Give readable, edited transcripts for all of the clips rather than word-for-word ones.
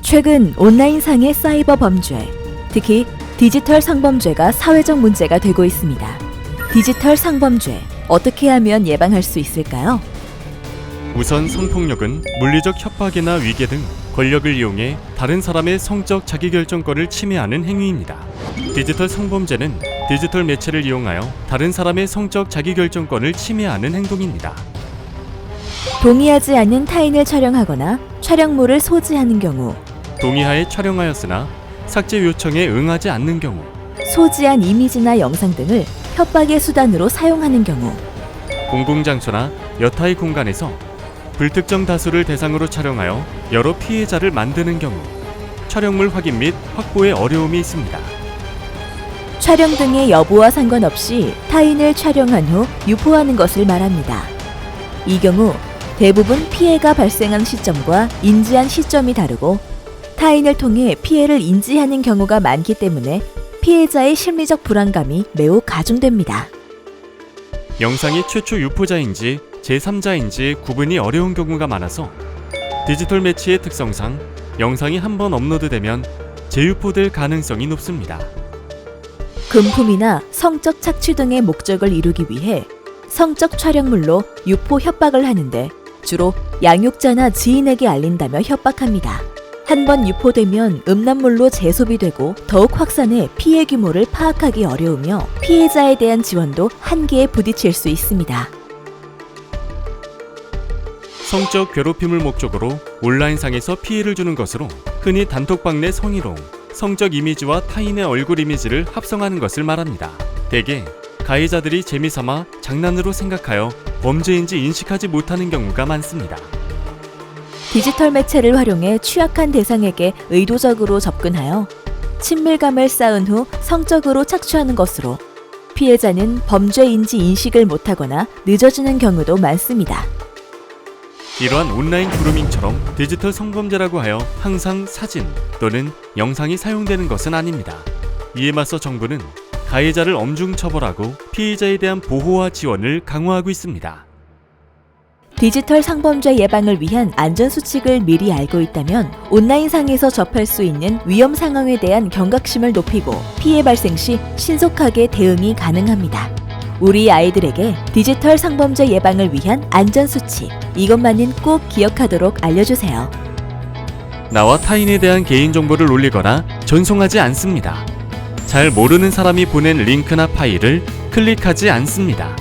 최근 온라인상의 사이버 범죄, 특히 디지털 성범죄가 사회적 문제가 되고 있습니다. 디지털 성범죄, 어떻게 하면 예방할 수 있을까요? 우선 성폭력은 물리적 협박이나 위계 등 권력을 이용해 다른 사람의 성적 자기결정권을 침해하는 행위입니다. 디지털 성범죄는 디지털 매체를 이용하여 다른 사람의 성적 자기결정권을 침해하는 행동입니다. 동의하지 않는 타인을 촬영하거나 촬영물을 소지하는 경우, 동의하에 촬영하였으나 삭제 요청에 응하지 않는 경우, 소지한 이미지나 영상 등을 협박의 수단으로 사용하는 경우, 공공장소나 여타의 공간에서 불특정 다수를 대상으로 촬영하여 여러 피해자를 만드는 경우, 촬영물 확인 및 확보에 어려움이 있습니다. 촬영 등의 여부와 상관없이 타인을 촬영한 후 유포하는 것을 말합니다. 이 경우 대부분 피해가 발생한 시점과 인지한 시점이 다르고 타인을 통해 피해를 인지하는 경우가 많기 때문에 피해자의 심리적 불안감이 매우 가중됩니다. 영상이 최초 유포자인지 제3자인지 구분이 어려운 경우가 많아서 디지털 매체의 특성상 영상이 한번 업로드되면 재유포될 가능성이 높습니다. 금품이나 성적 착취 등의 목적을 이루기 위해 성적 촬영물로 유포 협박을 하는데 주로 양육자나 지인에게 알린다며 협박합니다. 한번 유포되면 음란물로 재소비되고 더욱 확산해 피해 규모를 파악하기 어려우며 피해자에 대한 지원도 한계에 부딪힐 수 있습니다. 성적 괴롭힘을 목적으로 온라인상에서 피해를 주는 것으로 흔히 단톡방 내 성희롱, 성적 이미지와 타인의 얼굴 이미지를 합성하는 것을 말합니다. 대개 가해자들이 재미삼아 장난으로 생각하여 범죄인지 인식하지 못하는 경우가 많습니다. 디지털 매체를 활용해 취약한 대상에게 의도적으로 접근하여 친밀감을 쌓은 후 성적으로 착취하는 것으로 피해자는 범죄인지 인식을 못하거나 늦어지는 경우도 많습니다. 이러한 온라인 그루밍처럼 디지털 성범죄라고 하여 항상 사진 또는 영상이 사용되는 것은 아닙니다. 이에 맞서 정부는 가해자를 엄중 처벌하고 피해자에 대한 보호와 지원을 강화하고 있습니다. 디지털 성범죄 예방을 위한 안전수칙을 미리 알고 있다면 온라인상에서 접할 수 있는 위험 상황에 대한 경각심을 높이고 피해 발생 시 신속하게 대응이 가능합니다. 우리 아이들에게 디지털 성범죄 예방을 위한 안전수칙, 이것만은 꼭 기억하도록 알려주세요. 나와 타인에 대한 개인정보를 올리거나 전송하지 않습니다. 잘 모르는 사람이 보낸 링크나 파일을 클릭하지 않습니다.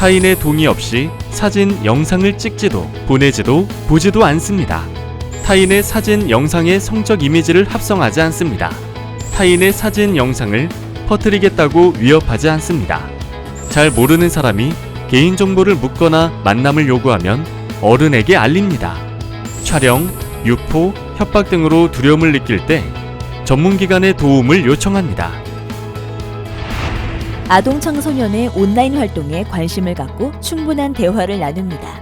타인의 동의 없이 사진, 영상을 찍지도 보내지도 보지도 않습니다. 타인의 사진, 영상에 성적 이미지를 합성하지 않습니다. 타인의 사진, 영상을 퍼뜨리겠다고 위협하지 않습니다. 잘 모르는 사람이 개인정보를 묻거나 만남을 요구하면 어른에게 알립니다. 촬영, 유포, 협박 등으로 두려움을 느낄 때 전문기관의 도움을 요청합니다. 아동 청소년의 온라인 활동에 관심을 갖고 충분한 대화를 나눕니다.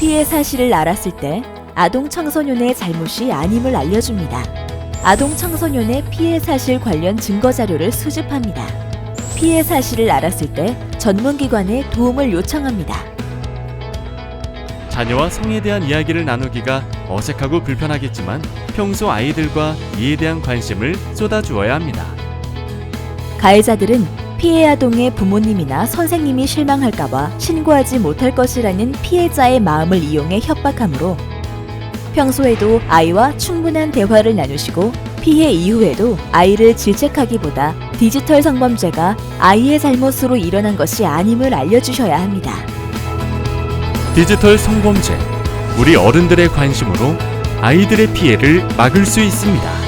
피해 사실을 알았을 때 아동 청소년의 잘못이 아님을 알려줍니다. 아동 청소년의 피해 사실 관련 증거 자료를 수집합니다. 피해 사실을 알았을 때 전문기관의 도움을 요청합니다. 자녀와 성에 대한 이야기를 나누기가 어색하고 불편하겠지만 평소 아이들과 이에 대한 관심을 쏟아주어야 합니다. 가해자들은 피해 아동의 부모님이나 선생님이 실망할까봐 신고하지 못할 것이라는 피해자의 마음을 이용해 협박하므로 평소에도 아이와 충분한 대화를 나누시고 피해 이후에도 아이를 질책하기보다 디지털 성범죄가 아이의 잘못으로 일어난 것이 아님을 알려주셔야 합니다. 디지털 성범죄, 우리 어른들의 관심으로 아이들의 피해를 막을 수 있습니다.